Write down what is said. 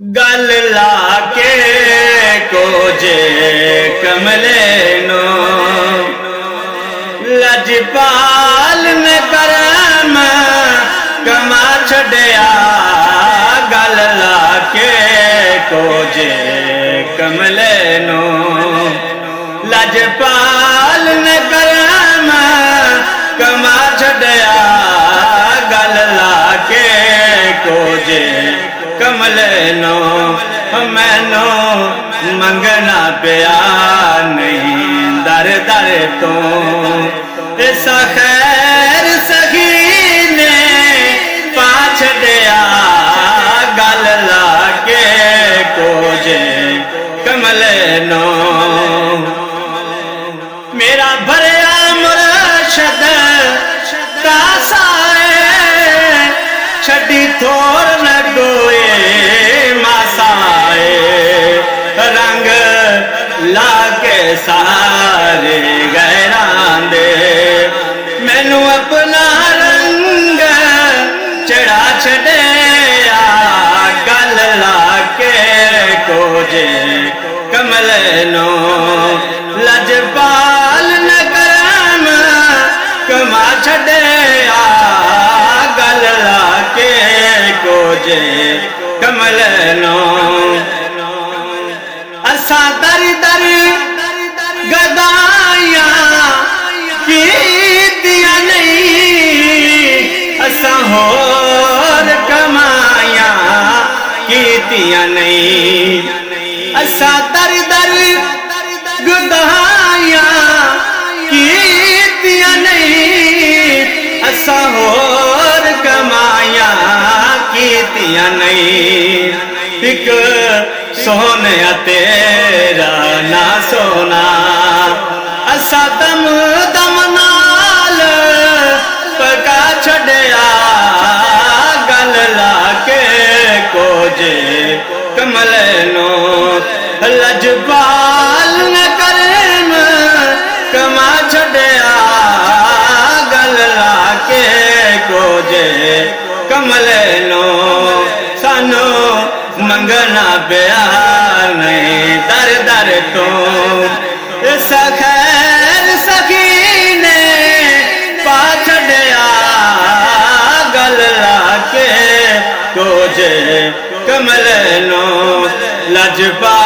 गल लाके कोजे कमले नो लजपाल ने करम कमा छड़िया। गल लाके कोजे कमले नो लजपाल ने करम कमा छड़िया। गल लाके कोजे कमले नो मैनो मंगना पिया नहीं दर दर तो। ऐसा खैर सखी ने पा छड़िया। गल लाके कोजे कमले नो मेरा भरया मुर्शद का साए छड़ी थोर न गोए मासाए। रंग लाके सारे गैरां दे मैनू अपना रंग चढ़ा छड़िया। गल लाके कोजे कमले नो लजपाल न करम कमा छड़िया। गल लाके कोजे कमले नो असा दरी दरी गदाइया कीतिया नहीं। असा होर कमाया कीतिया नहीं। असा दरी दरी गदाइया कीतिया नहीं। असा होर कमाया कीतिया नहीं। एक सोने तेरा ना सोना असा दम दम नाल पका छड़िया। गल लाके कोजे कमले नो लजपाल न करम कमा छड़िया। गल लाके कोजे कमले नो सानू मंगना पिया नहीं दर दर तो। ऐसा खैर सखी ने पा छड़िया। गल लाके कोजे कमले नो लजपा